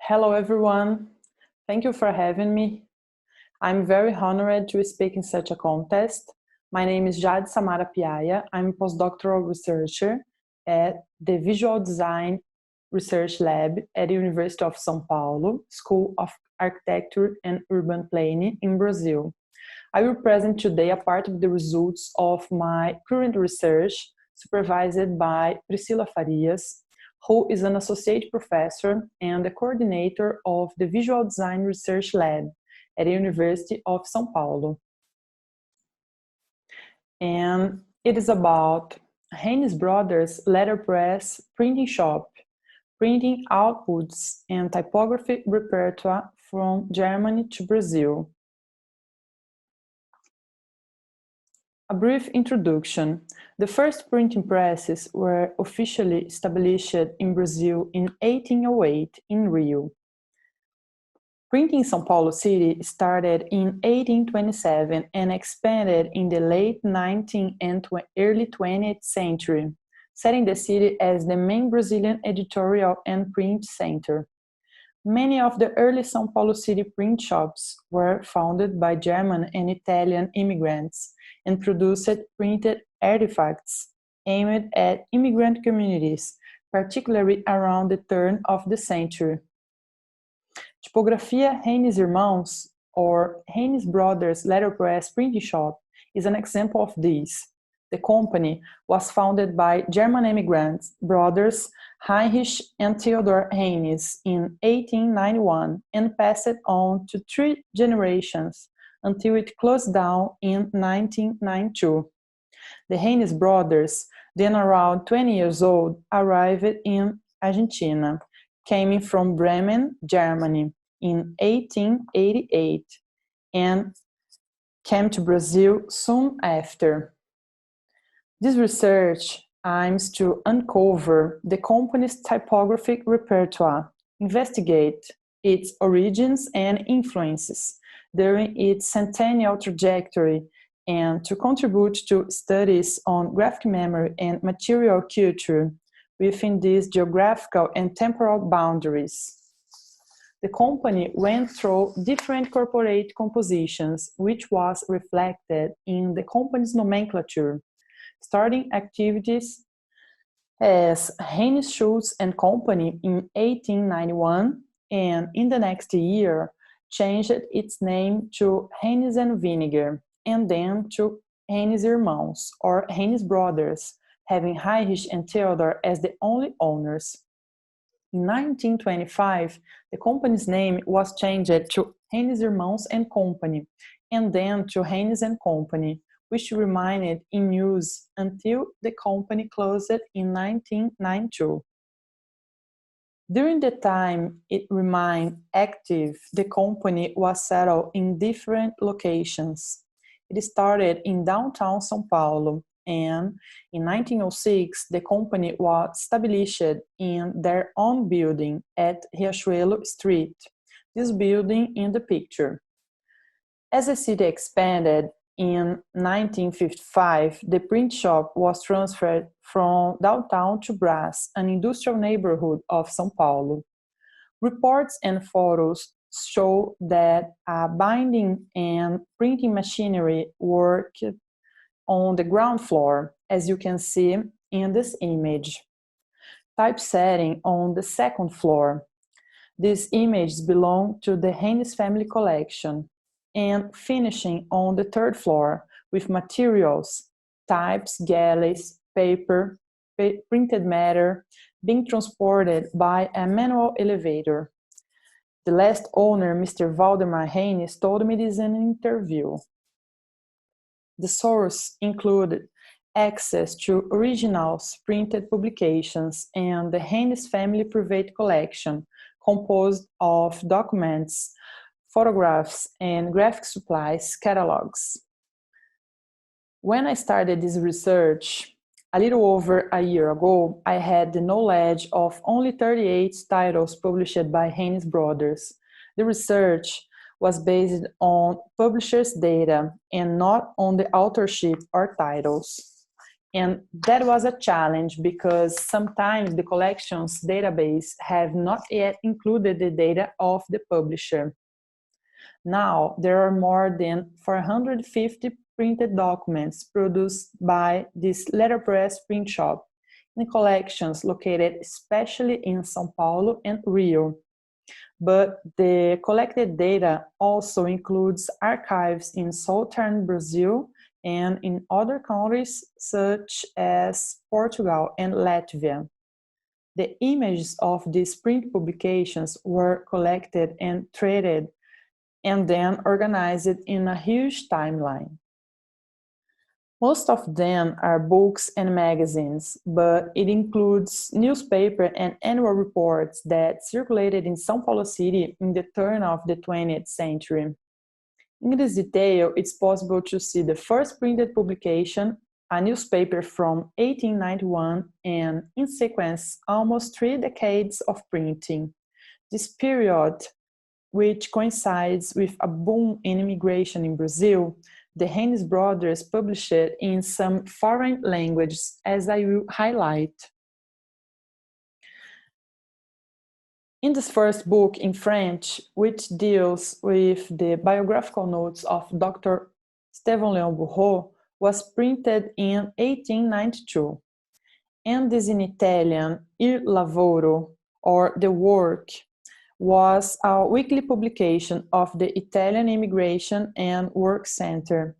Hello everyone, thank you for having me. I'm very honored to speak in such a contest. My name is Jade Piaia. I'm a postdoctoral researcher at the Visual Design Research Lab at the University of São Paulo, School of Architecture and Urban Planning in Brazil. I will present today a part of the results of my current research supervised by Priscila Farias, who is an associate professor and the coordinator of the Visual Design Research Lab at the University of São Paulo. And it is about Hennies Brothers Letterpress printing shop, printing outputs and typographic repertoire from Germany to Brazil. A brief introduction. The first printing presses were officially established in Brazil in 1808 in Rio. Printing in São Paulo city started in 1827 and expanded in the late 19th and early 20th century, setting the city as the main Brazilian editorial and print center. Many of the early São Paulo city print shops were founded by German and Italian immigrants and produced printed artifacts aimed at immigrant communities, particularly around the turn of the century. Typographia Hennies Irmãos, or Hennies Brothers Letterpress printing shop, is an example of this. The company was founded by German immigrants, brothers Heinrich and Teodoro Hennies in 1891 and passed on to 3 generations until it closed down in 1992. The Hennies brothers, then around 20 years old, arrived in Argentina, coming from Bremen, Germany in 1888 and came to Brazil soon after. This research aims to uncover the company's typographic repertoire, investigate its origins and influences during its centennial trajectory, and to contribute to studies on graphic memory and material culture within these geographical and temporal boundaries. The company went through different corporate compositions, which was reflected in the company's nomenclature, starting activities as Hennies Schultz and Company in 1891, and in the next year changed its name to Hennies and Vinegar, and then to Hennies Irmãos, or Hennies Brothers, having Heinrich and Theodore as the only owners. In 1925, the company's name was changed to Hennies Irmãos and Company, and then to Hennies and Company, which remained in use until the company closed in 1992. During the time it remained active, the company was settled in different locations. It started in downtown São Paulo, and in 1906, the company was established in their own building at Riachuelo Street, this building in the picture. As the city expanded, in 1955, the print shop was transferred from downtown to Brás, an industrial neighborhood of São Paulo. Reports and photos show that a binding and printing machinery worked on the ground floor, as you can see in this image. Typesetting on the second floor. These images belong to the Hennies family collection. And finishing on the third floor with materials, types, galleys, paper, printed matter being transported by a manual elevator. The last owner, Mr. Valdemar Hennies, told me this in an interview. The source included access to originals, printed publications, and the Hennies family private collection, composed of documents, photographs, and graphic supplies catalogues. When I started this research, a little over a year ago, I had the knowledge of only 38 titles published by Hennies Brothers. The research was based on publishers' data and not on the authorship or titles. And that was a challenge because sometimes the collection's database have not yet included the data of the publisher. Now, there are more than 450 printed documents produced by this Letterpress print shop in collections located especially in São Paulo and Rio. But the collected data also includes archives in southern Brazil and in other countries such as Portugal and Latvia. The images of these print publications were collected and traded and then organized in a huge timeline. Most of them are books and magazines, but it includes newspaper and annual reports that circulated in São Paulo City in the turn of the 20th century. In this detail, it's possible to see the first printed publication, a newspaper from 1891, and in sequence, almost 3 decades of printing. This period, which coincides with a boom in immigration in Brazil, the Hennies brothers published it in some foreign languages, as I will highlight. In this first book in French, which deals with the biographical notes of Dr. Stephen Leon Bourreau, was printed in 1892. And this in Italian, Il Lavoro, or The Work, was a weekly publication of the Italian Immigration and Work Center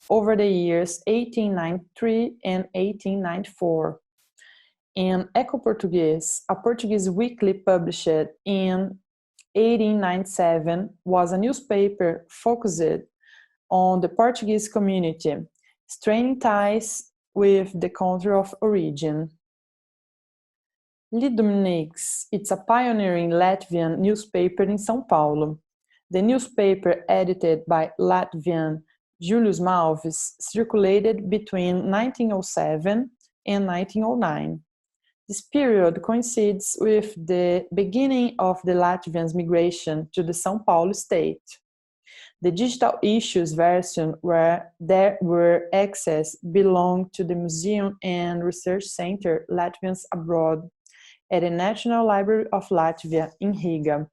over the years 1893 and 1894. And Eco Português, a Portuguese weekly published in 1897, was a newspaper focused on the Portuguese community, straining ties with the country of origin. Lidumniks, it's a pioneering Latvian newspaper in São Paulo. The newspaper, edited by Latvian Julius Malvis, circulated between 1907 and 1909. This period coincides with the beginning of the Latvians' migration to the São Paulo state. The digital issues version where there were access belonged to the Museum and Research Center Latvians Abroad at the National Library of Latvia in Riga.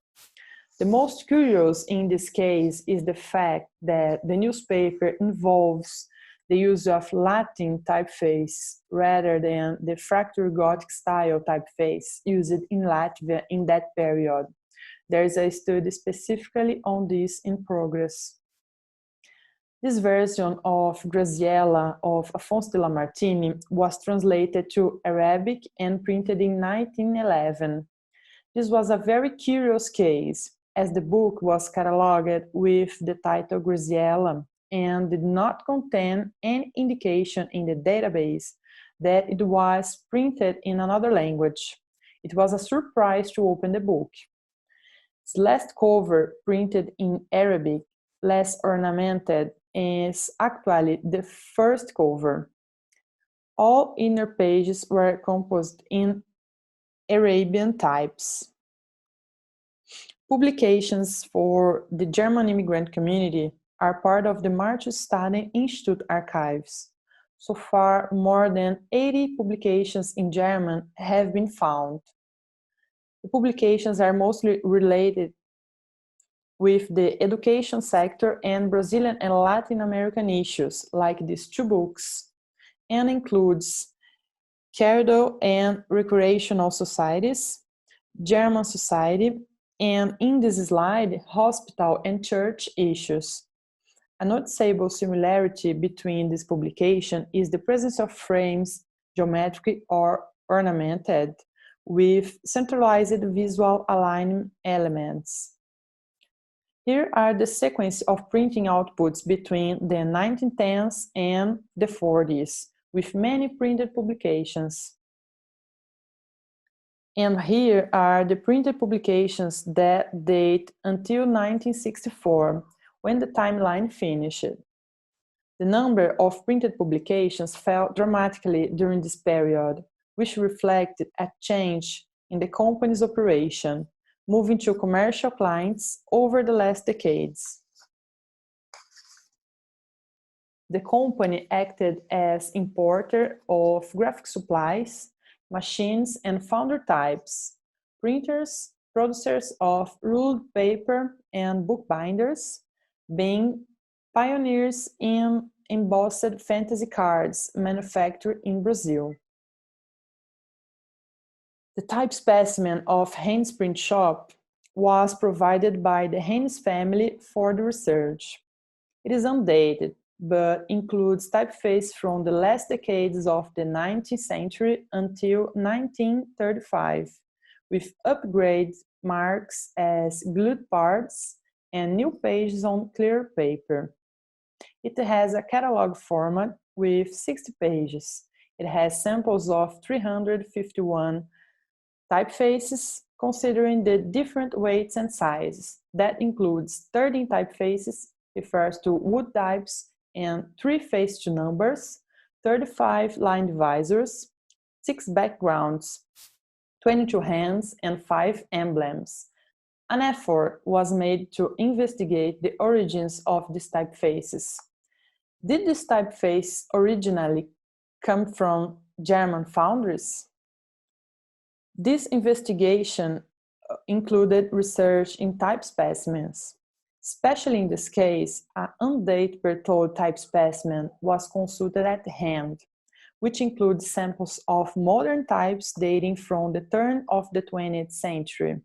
The most curious in this case is the fact that the newspaper involves the use of Latin typeface rather than the fractured Gothic style typeface used in Latvia in that period. There is a study specifically on this in progress. This version of Graziella of Afonso de Lamartine was translated to Arabic and printed in 1911. This was a very curious case, as the book was catalogued with the title Graziella and did not contain any indication in the database that it was printed in another language. It was a surprise to open the book. Its last cover, printed in Arabic, less ornamented, is actually the first cover. All inner pages were composed in Arabian types. Publications for the German immigrant community are part of the Marxstaden Institute archives. So far, more than 80 publications in German have been found. The publications are mostly related with the education sector and Brazilian and Latin American issues, like these 2 books, and includes Cardo and Recreational Societies, German Society, and in this slide, hospital and church issues. A noticeable similarity between this publication is the presence of frames, geometric or ornamented, with centralized visual alignment elements. Here are the sequence of printing outputs between the 1910s and the 40s, with many printed publications. And here are the printed publications that date until 1964, when the timeline finished. The number of printed publications fell dramatically during this period, which reflected a change in the company's operation, moving to commercial clients over the last decades. The company acted as importer of graphic supplies, machines, and foundry types, printers, producers of ruled paper and bookbinders, being pioneers in embossed fantasy cards manufactured in Brazil. The type specimen of Hennies print shop was provided by the Hennies family for the research. It is undated, but includes typeface from the last decades of the 19th century until 1935, with upgrade marks as glued parts and new pages on clear paper. It has a catalog format with 60 pages. It has samples of 351 typefaces, considering the different weights and sizes. That includes 13 typefaces, refers to wood types, and 3 face-to numbers, 35 line divisors, 6 backgrounds, 22 hands, and 5 emblems. An effort was made to investigate the origins of these typefaces. Did this typeface originally come from German foundries? This investigation included research in type specimens. Especially in this case, an undated Berthold type specimen was consulted at hand, which includes samples of modern types dating from the turn of the 20th century.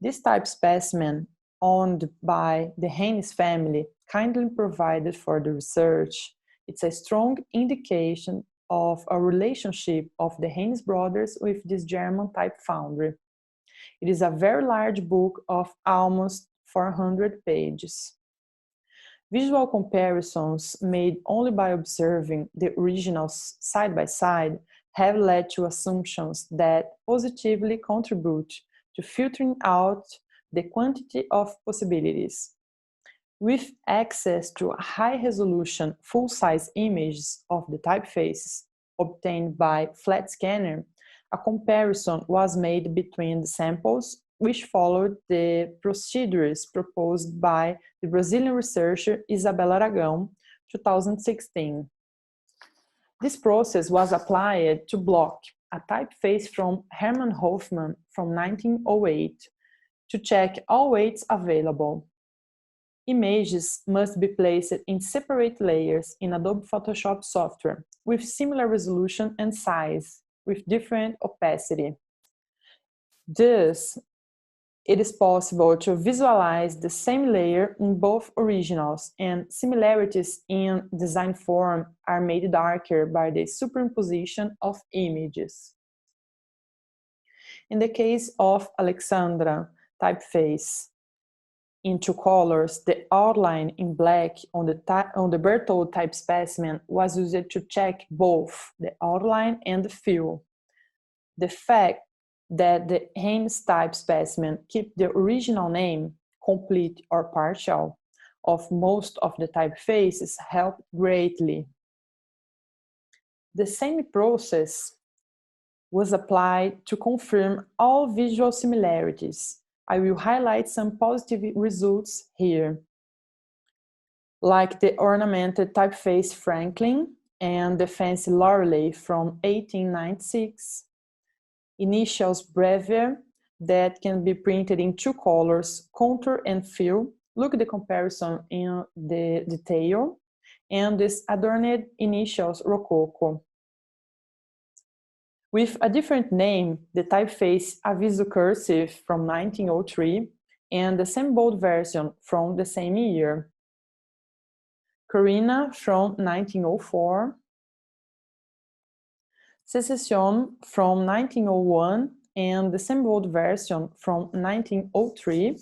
This type specimen, owned by the Hennies family, kindly provided for the research. It's a strong indication of a relationship of the Hennies brothers with this German type foundry. It is a very large book of almost 400 pages. Visual comparisons made only by observing the originals side by side have led to assumptions that positively contribute to filtering out the quantity of possibilities. With access to high-resolution, full-size images of the typefaces obtained by flat scanner, a comparison was made between the samples, which followed the procedures proposed by the Brazilian researcher Isabel Aragão, 2016. This process was applied to Block, a typeface from Hermann Hofmann from 1908, to check all weights available. Images must be placed in separate layers in Adobe Photoshop software with similar resolution and size, with different opacity. Thus, it is possible to visualize the same layer in both originals, and similarities in design form are made darker by the superimposition of images. In the case of Alexandra typeface in 2 colors, the outline in black on the Berthold type specimen was used to check both the outline and the fill. The fact that the Hennies type specimen keep the original name, complete or partial, of most of the typefaces helped greatly. The same process was applied to confirm all visual similarities. I will highlight some positive results here, like the ornamented typeface Franklin and the fancy Lorelei from 1896, initials Brevier that can be printed in 2 colors, contour and fill. Look at the comparison in the detail, and this adorned initials Rococo. With a different name, the typeface Aviso Cursive from 1903 and the same bold version from the same year. Corina from 1904, Secession from 1901 and the same bold version from 1903.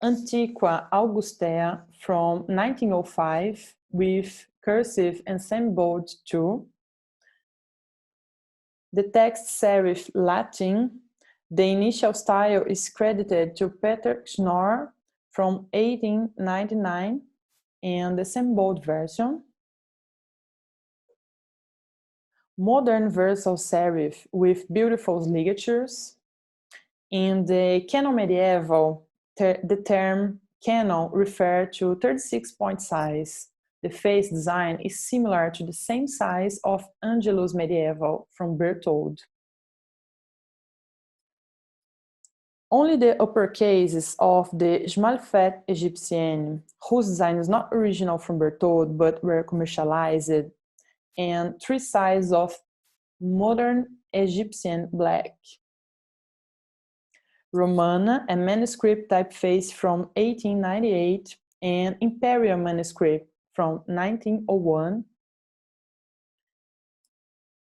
Antiqua Augustea from 1905 with cursive and same bold too. The text serif Latin, the initial style is credited to Peter Schnorr from 1899 and the same bold version. Modern versal serif with beautiful ligatures. In the canon medieval, the term canon refer to 36-point size. The face design is similar to the same size of Angelus Medieval from Berthold. Only the upper cases of the Schmalfett Egyptienne, whose design is not original from Berthold but were commercialized, and 3 sizes of modern Egyptian black. Romana, a manuscript typeface from 1898, and Imperial manuscript from 1901.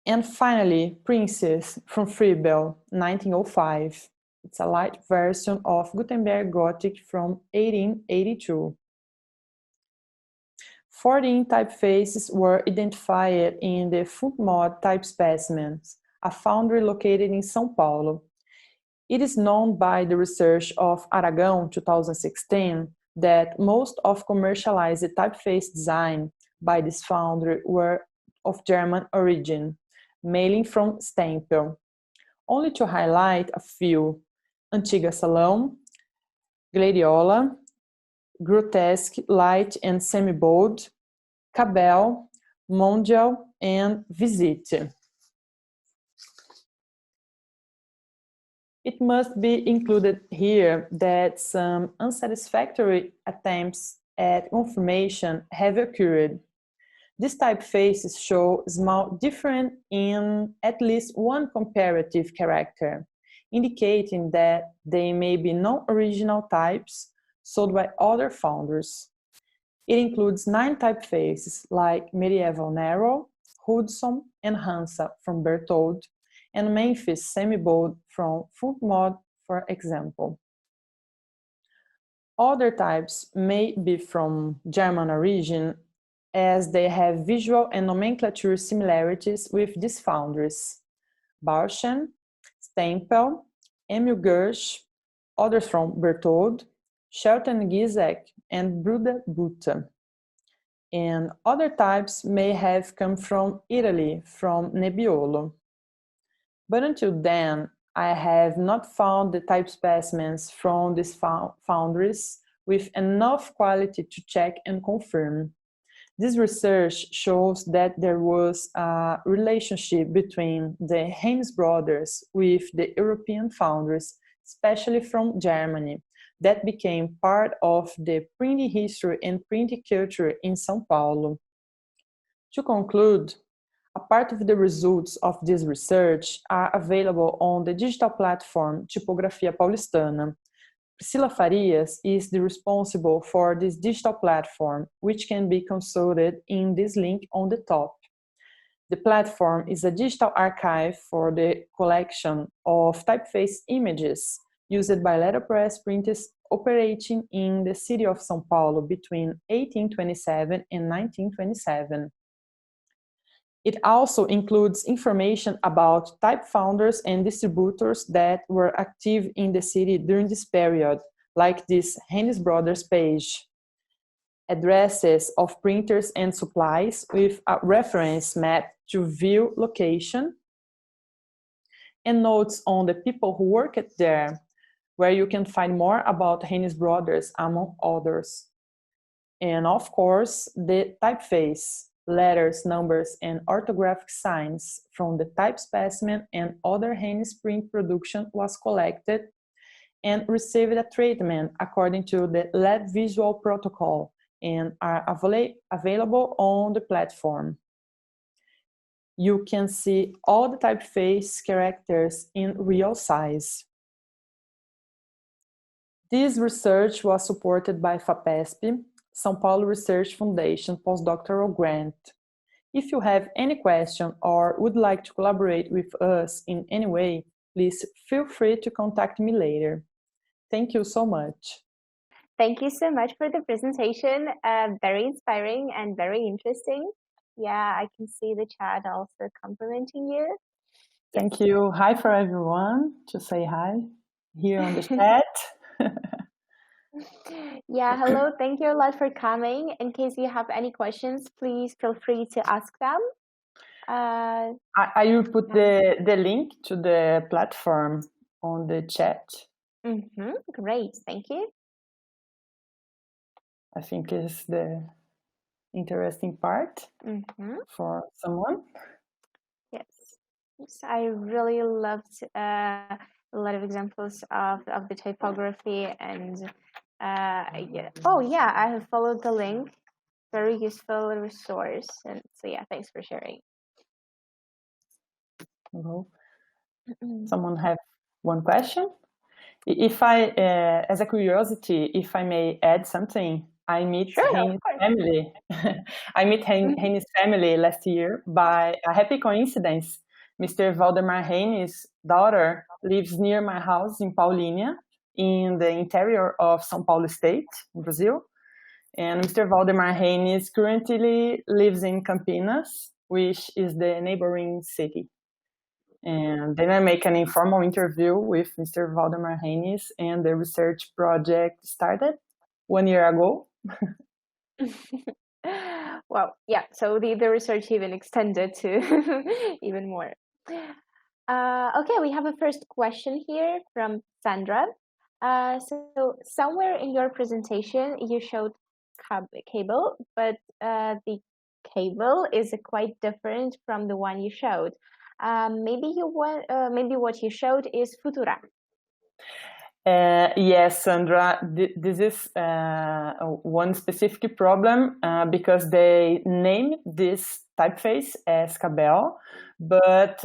And finally, Princess from Friebel, 1905. It's a light version of Gutenberg Gothic from 1882. 14 typefaces were identified in the Fontmod type specimens, a foundry located in São Paulo. It is known by the research of Aragão, 2016, that most of commercialized typeface design by this foundry were of German origin, mainly from Stempel. Only to highlight a few: Antiga Salão, Gladiola, Grotesque Light and Semi-Bold, Cabell, Mondial, and Visite. It must be included here that some unsatisfactory attempts at confirmation have occurred. These typefaces show small difference in at least one comparative character, indicating that they may be non-original types sold by other founders. It includes 9 typefaces like Medieval Narrow, Hudson, and Hansa from Berthold, and Memphis Semi-Bold from Fontmod, for example. Other types may be from German origin, as they have visual and nomenclature similarities with these foundries: Bauschen, Stempel, Emil Gersch, others from Berthold, Shelton Gizek, and Bruder Butte. And other types may have come from Italy, from Nebbiolo. But until then, I have not found the type specimens from these foundries with enough quality to check and confirm. This research shows that there was a relationship between the Hennies brothers with the European foundries, especially from Germany, that became part of the printing history and printing culture in São Paulo. To conclude, a part of the results of this research are available on the digital platform Typographia Paulistana. Priscila Farias is the responsible for this digital platform, which can be consulted in this link on the top. The platform is a digital archive for the collection of typeface images used by letterpress printers operating in the city of São Paulo between 1827 and 1927. It also includes information about type founders and distributors that were active in the city during this period, like this Hennies Brothers page, addresses of printers and supplies with a reference map to view location, and notes on the people who worked there, where you can find more about Hennies Brothers, among others. And of course, the typeface, letters, numbers, and orthographic signs from the type specimen and other Hennies print production was collected and received a treatment according to the LED visual protocol and are available on the platform. You can see all the typeface characters in real size. This research was supported by FAPESP, São Paulo Research Foundation postdoctoral grant. If you have any question or would like to collaborate with us in any way, please feel free to contact me later. Thank you so much. Thank you so much for the presentation. Very inspiring and very interesting. Yeah, I can see the chat also complimenting you. Thank you. Hi for everyone to say hi here on the chat. Yeah, hello. Thank you a lot for coming. In case you have any questions, please feel free to ask them. I will put the link to the platform on the chat. Great, thank you. I think is the interesting part for someone. Yes, I really loved a lot of examples of the typography and yeah. Oh yeah, I have followed the link. Very useful resource, and so yeah, thanks for sharing. Hello. Someone have one question? If I, as a curiosity, if I may add something, I meet Hennies family. I met Hennies family last year by a happy coincidence. Mr. Valdemar Hennies' daughter lives near my house in Paulínia, in the interior of São Paulo state, in Brazil. And Mr. Valdemar Hennies currently lives in Campinas, which is the neighboring city. And then I make an informal interview with Mr. Valdemar Hennies, and the research project started 1 year ago. Well, yeah, so the research even extended to even more. Okay, we have a first question here from Sandra. So somewhere in your presentation, you showed cable, but the cable is quite different from the one you showed. Maybe what you showed is Futura. Yes, Sandra, this is one specific problem because they named this typeface as Cabell, but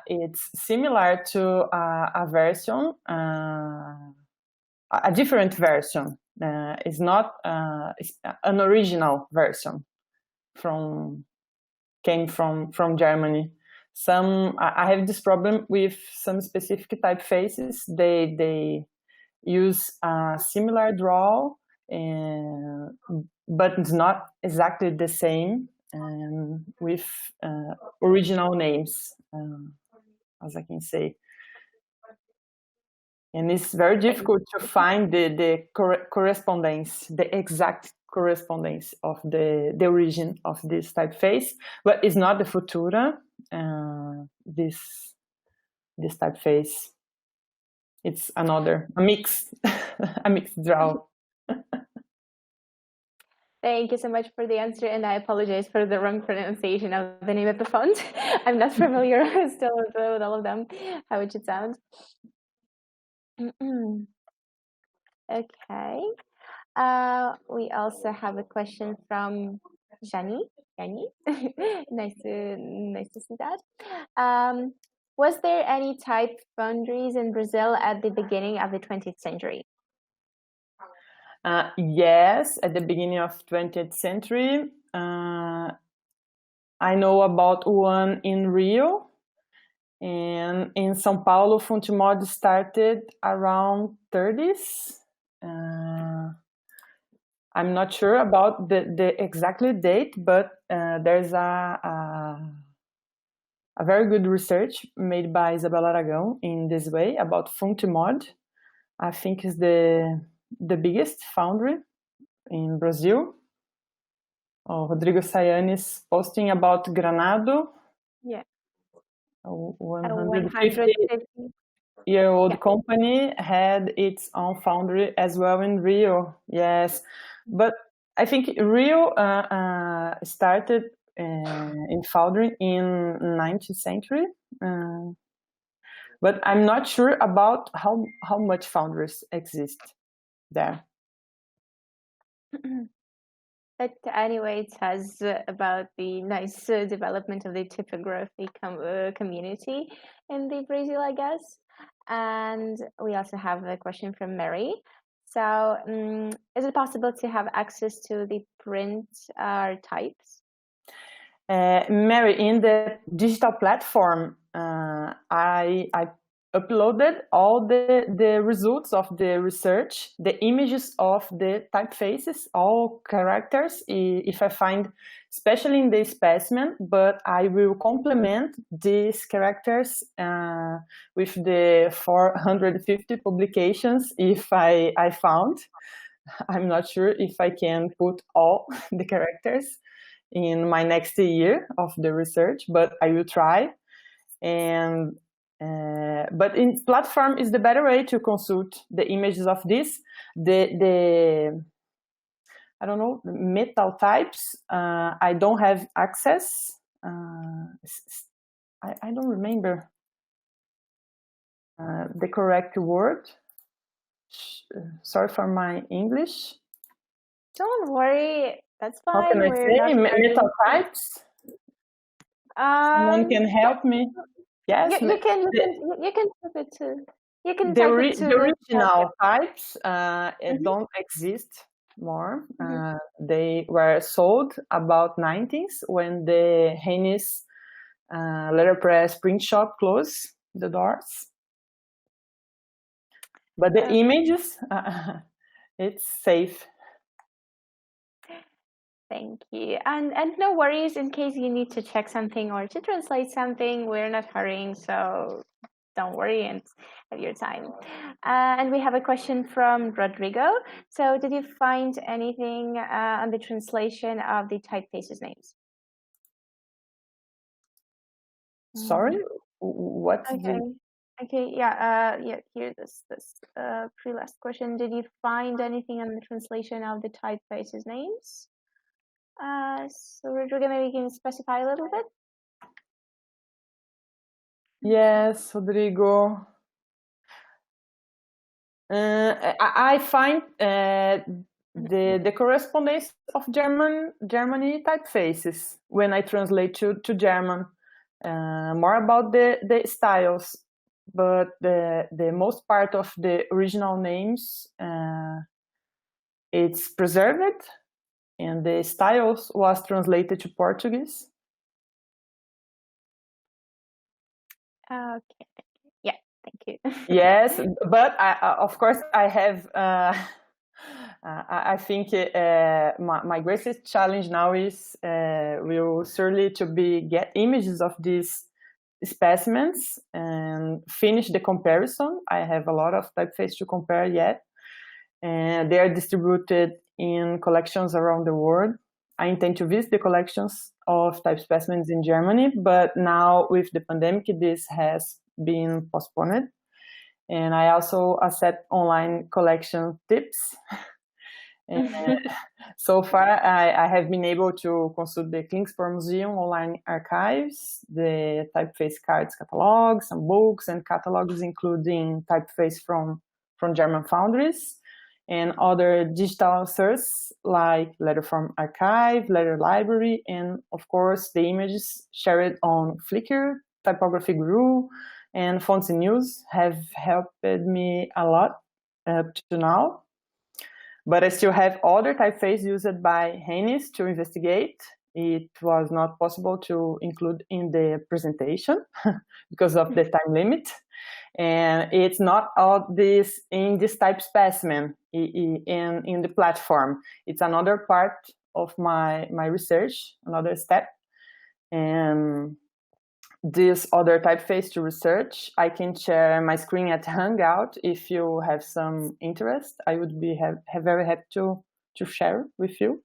it's similar to a version, a different version. It's not it's an original version came from Germany. I have this problem with some specific typefaces. They use a similar draw, but it's not exactly the same with original names, as I can say. And it's very difficult to find the correspondence, the exact correspondence of the origin of this typeface, but it's not the Futura, this typeface. It's a mixed draw. Thank you so much for the answer, and I apologize for the wrong pronunciation of the name of the font. I'm not familiar still with all of them, how it should sound. Okay. We also have a question from Jani. nice to see that. Was there any type foundries in Brazil at the beginning of the 20th century? Yes, at the beginning of 20th century. I know about one in Rio, and in São Paulo, Fontemod started around 30s. I'm not sure about the exactly date, but there's a very good research made by Isabel Aragão in this way about Fontemod. I think is the biggest foundry in Brazil. Rodrigo Sayane is posting about Granado. Yeah. A 150-year-old company had its own foundry as well in Rio. Yes, but I think Rio started in foundry in 19th century. But I'm not sure about how much foundries exist there. But anyway, it has about the nice development of the typography community in the Brazil, I guess. And we also have a question from Mary. So, is it possible to have access to the print types? Mary, in the digital platform, I uploaded all the results of the research, the images of the typefaces, all characters, if I find, especially in the specimen, but I will complement these characters with the 450 publications if I found. I'm not sure if I can put all the characters in my next year of the research, but I will try. And but in platform is the better way to consult the images of this. The I don't know, metal types. I don't have access. I don't remember the correct word. Sorry for my English. Don't worry, that's fine. How can I say metal types? Someone can help me. Yes, you can type it too. You can the type it to the original types Mhm. don't exist more. They were sold about 90s when the Hennies letterpress print shop closed the doors. But the images, it's safe. Thank you. And no worries in case you need to check something or to translate something. We're not hurrying, so don't worry and have your time. And we have a question from Rodrigo. So did you find anything on the translation of the typefaces names? Sorry, what? Okay, yeah, here this pre-last question. Did you find anything on the translation of the typefaces names? So Rodrigo, maybe you can specify a little bit. Yes, Rodrigo. I find the correspondence of Germany typefaces when I translate to German. More about the styles, but the most part of the original names it's preserved, and the styles was translated to Portuguese. Okay. Yeah, thank you. Yes, but of course I have. I think my greatest challenge now is will surely to be get images of these specimens and finish the comparison. I have a lot of typeface to compare yet, and they are distributed in collections around the world. I intend to visit the collections of type specimens in Germany, but now with the pandemic, this has been postponed. And I also accept online collection tips. And so far, I have been able to consult the Klingsborg Museum online archives, the typeface cards catalogues, some books and catalogues, including typeface from German foundries, and other digital sources like Letter from Archive, Letter Library, and of course the images shared on Flickr, Typography Guru, and Fonts and News have helped me a lot up to now. But I still have other typeface used by Hennies to investigate. It was not possible to include in the presentation because of the time limit. And it's not all this in this type specimen in the platform. It's another part of my research, another step. And this other typeface to research, I can share my screen at Hangout if you have some interest. I would be very happy to share with you.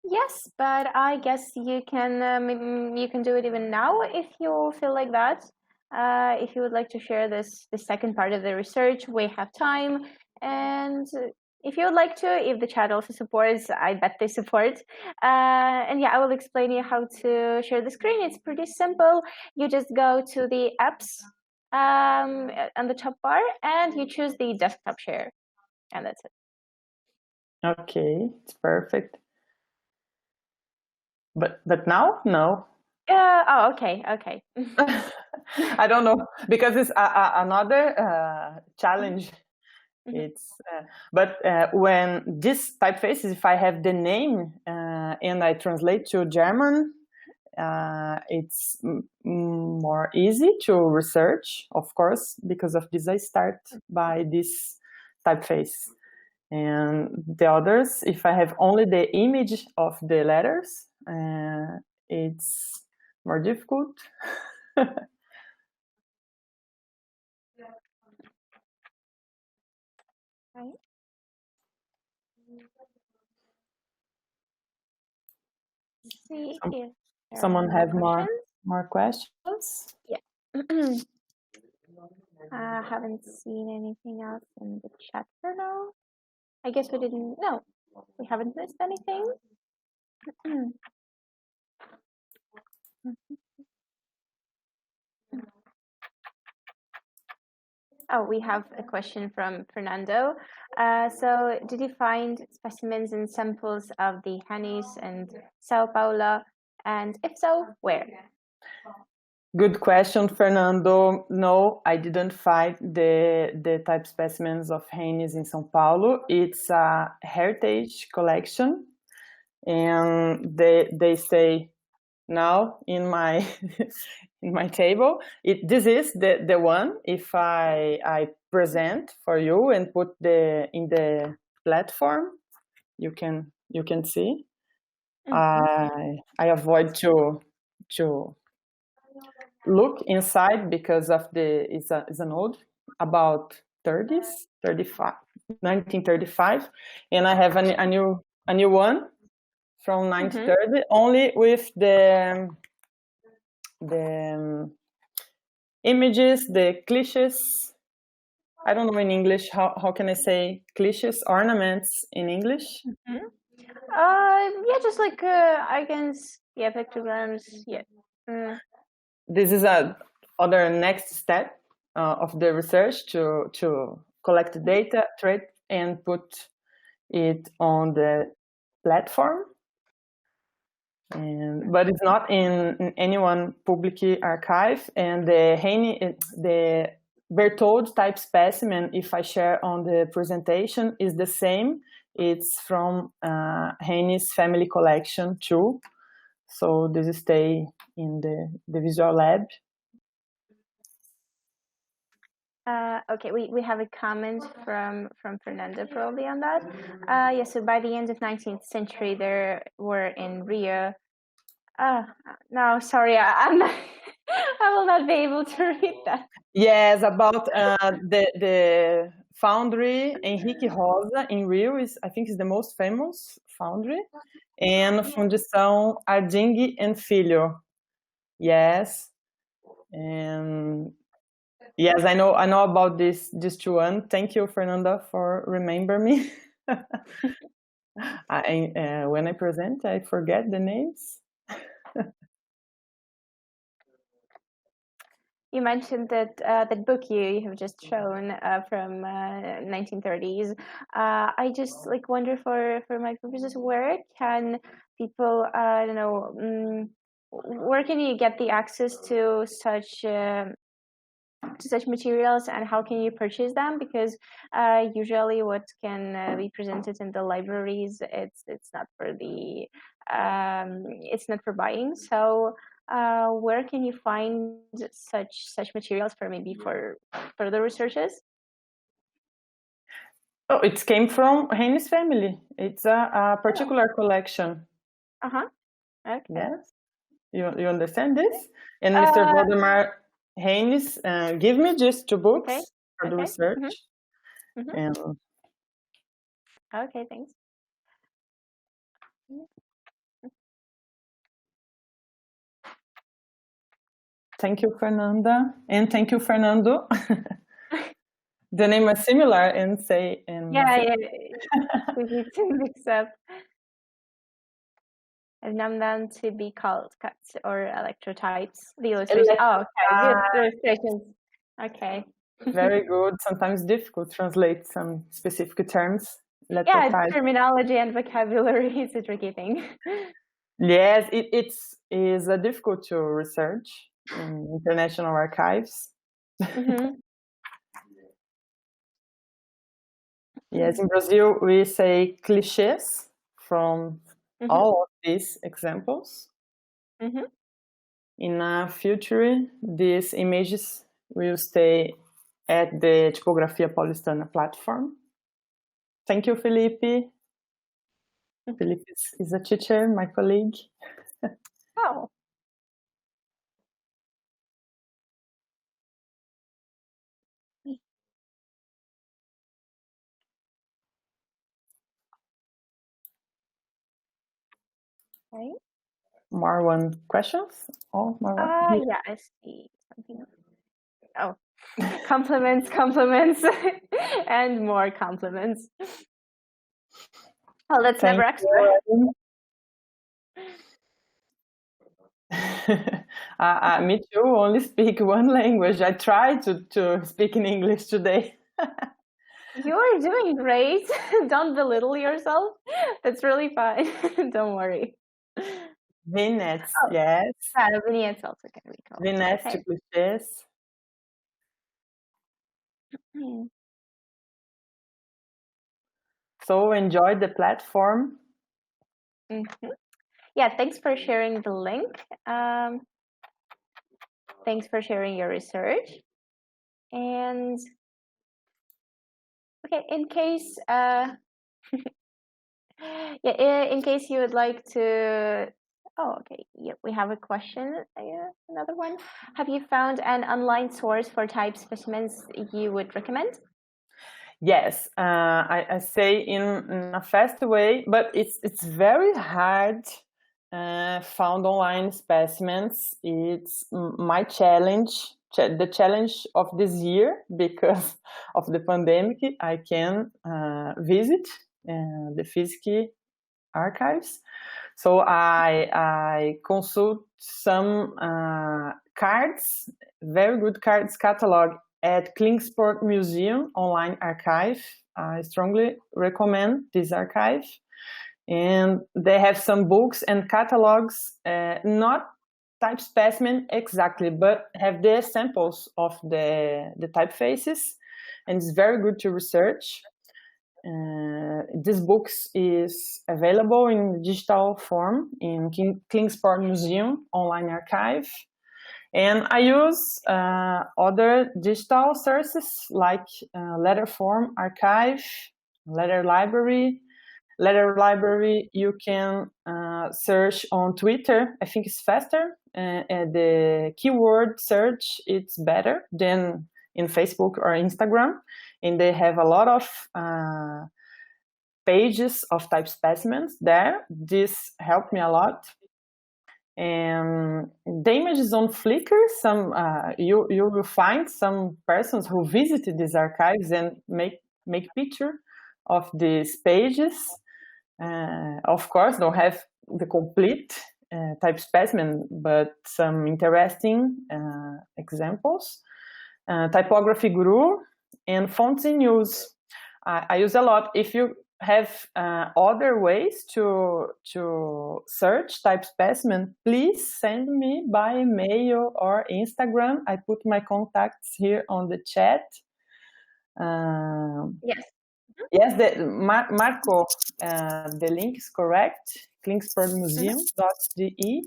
Yes, but I guess you can do it even now if you feel like that. If you would like to share the second part of the research, we have time. And if you would like to, if the chat also supports, I bet they support. And yeah, I will explain you how to share the screen. It's pretty simple. You just go to the apps on the top bar and you choose the desktop share. And that's it. Okay, it's perfect. But now, no. Oh, okay. I don't know, because it's another challenge. It's but when this typefaces, if I have the name and I translate to German, it's more easy to research, of course. Because of this, I start by this typeface. And the others, if I have only the image of the letters, it's more difficult. Right. See if someone have more questions. Yeah. I haven't seen anything else in the chat for now. I guess we didn't. No, we haven't missed anything. Oh, we have a question from Fernando. So, did you find specimens and samples of the Hennies and São Paulo? And if so, where? Good question, Fernando. No, I didn't find the type specimens of Hennies in São Paulo. It's a heritage collection, and they stay now in my in my table. This is the one. If I present for you and put in the platform, you can see. I avoid to look inside because of it's an old, about 30s, 35, 1935, and I have a new one from 1930, only with the images, the clichés. I don't know in English, how can I say clichés, ornaments in English? Yeah, just like icons, yeah, pictograms, yeah. This is other next step of the research to collect the data, trade, and put it on the platform. But it's not in any one public archive. And the Berthold type specimen, if I share on the presentation, is the same. It's from Hennies family collection too. So this stay in the visual lab. Okay, we have a comment from Fernando probably on that. Yeah, so by the end of 19th century, there were in Rio. No, sorry, I'm not, I will not be able to read that. Yes, about the foundry Henrique Rosa in Rio I think is the most famous foundry, and Fundição Arding and Filho. Yes, and yes, I know about this two one. Thank you, Fernanda, for remember me. When I present, I forget the names. You mentioned that that book you have just shown from 1930s. I just wonder for my purposes, where can people I don't know, where can you get the access to such materials, and how can you purchase them? Because usually what can be presented in the libraries, it's not for the it's not for buying. So where can you find such materials for maybe for further researches? Oh, it came from Hennies family. It's a particular collection. Okay. Yes, you understand this? And Mr. Valdemar Hennies give me just 2 books for the research. And okay, thanks. Thank you, Fernanda, and thank you, Fernando. The name is similar and say yeah. We need to mix up. I've known them to be called cuts or electrotypes. The illustration. Oh, okay. The illustrations. Okay. Very good. Sometimes difficult to translate some specific terms. Yeah, terminology and vocabulary is a tricky thing. Yes, it is difficult to research in international archives. Yes, in Brazil we say clichés from all of these examples. In the future, these images will stay at the Typographia Paulistana platform. Thank you, Felipe. Felipe is a teacher, my colleague. Oh. Okay. More one questions? Oh, more one. Yeah, I see something. Oh, compliments, and more compliments. Oh, that's never extra. Me too, only speak one language. I tried to speak in English today. You're doing great. Don't belittle yourself. That's really fine. Don't worry. Vignettes, yes. Vignettes also can be called. Vignettes to clichés. So enjoy the platform. Yeah, thanks for sharing the link. Thanks for sharing your research. And okay, in case in case you would like to, we have a question. Another one. Have you found an online source for type specimens you would recommend? Yes, I say in a fast way, but it's very hard. Found online specimens. It's my challenge, the challenge of this year, because of the pandemic. I can visit the physical archives, so I consult some cards, very good cards catalog at Klingsport Museum online archive. I strongly recommend this archive. And they have some books and catalogs, not type specimen exactly, but have the samples of the typefaces, and it's very good to research. This book is available in digital form in Klingsport Museum online archive. And I use other digital sources like Letterform archive, Letter Library. Letter Library, you can search on Twitter. I think it's faster. The keyword search, it's better than in Facebook or Instagram. And they have a lot of pages of type specimens there. This helped me a lot. And the images on Flickr, you will find some persons who visited these archives and make picture of these pages. Of course, don't have the complete type specimen, but some interesting examples. Typography Guru and Fonts in Use. I use a lot. If you have other ways to search type specimen, please send me by mail or Instagram. I put my contacts here on the chat. Yes. Yes, Marco, the link is correct. Klingsportmuseum.de.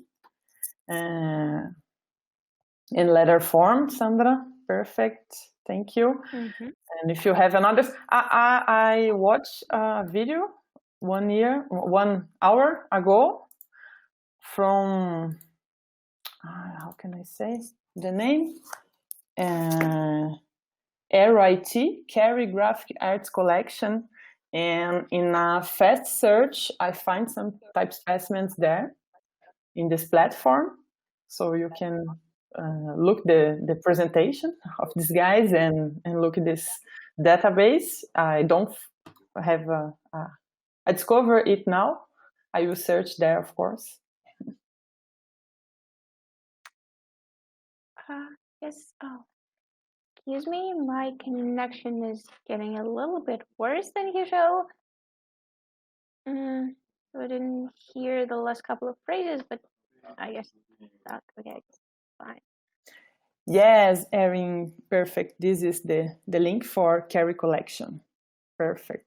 In letter form, Sandra. Perfect. Thank you. And if you have another, I watched a video 1 hour ago from, how can I say the name? RIT, Carry Graphic Arts Collection. And in a fast search, I find some type specimens there in this platform. So you can look the presentation of these guys and look at this database. I don't have I discover it now. I will search there, of course. Yes. Oh, excuse me. My connection is getting a little bit worse than usual. I didn't hear the last couple of phrases, but I guess that's okay. Fine. Yes, Erin, perfect. This is the link for Carry Collection. Perfect.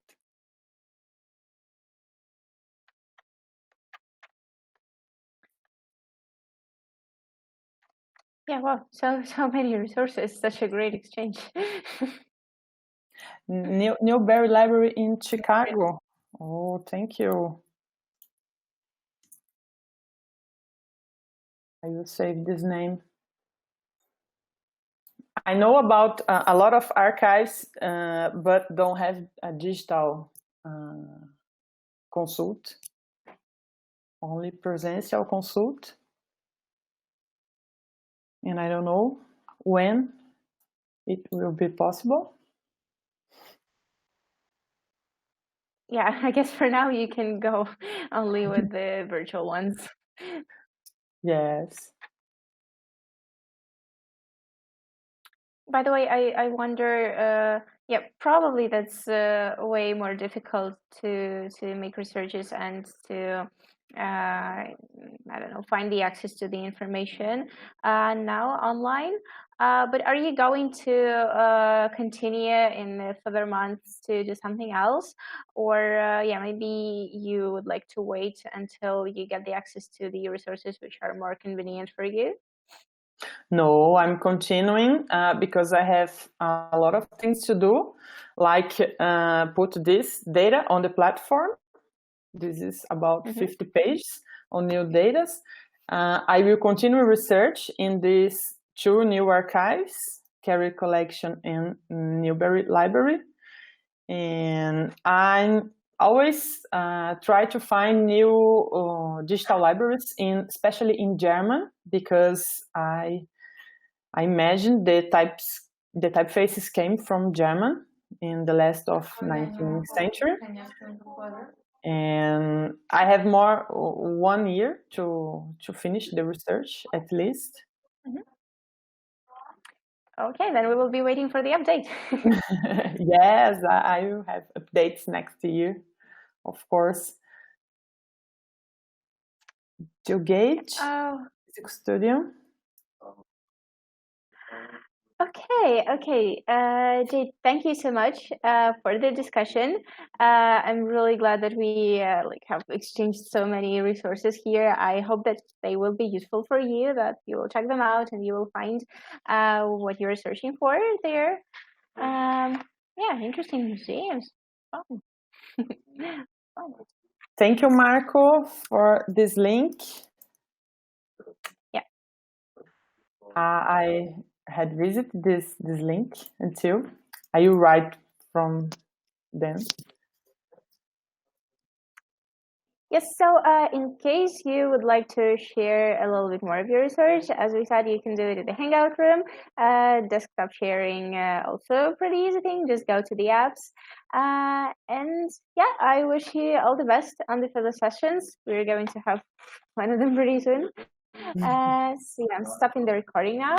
Yeah, wow, so many resources, such a great exchange. Newberry Library in Chicago. Oh, thank you. I will save this name. I know about a lot of archives, but don't have a digital consult. Only presential consult. And I don't know when it will be possible. yeah, I guess for now you can go only with the virtual ones. Yes. By the way, I wonder, yeah, probably that's way more difficult to make researches and to I don't know, find the access to the information now online. But are you going to continue in the further months to do something else, or yeah, maybe you would like to wait until you get the access to the resources which are more convenient for you? No, I'm continuing because I have a lot of things to do, like put this data on the platform. This is about 50 pages on new data. I will continue research in these 2 new archives, Carrier Collection and Newberry Library. And I'm always try to find new digital libraries, especially in German, because I imagine the typefaces came from German in the last of 19th century. And I have more 1 year to finish the research at least. Okay, then we will be waiting for the update. Yes, I will have updates next year, of course. Jade, Music Studio. Okay. Jade, thank you so much for the discussion. I'm really glad that we have exchanged so many resources here. I hope that they will be useful for you, that you will check them out and you will find what you're searching for there. Yeah, interesting museums. Oh. Thank you, Marco, for this link. Yeah. I had visited this link until I will write from them. Yes, so in case you would like to share a little bit more of your research, as we said, you can do it in the Hangout room. Desktop sharing, also pretty easy thing. Just go to the apps. And yeah, I wish you all the best on the further sessions. We're going to have one of them pretty soon. So yeah, I'm stopping the recording now.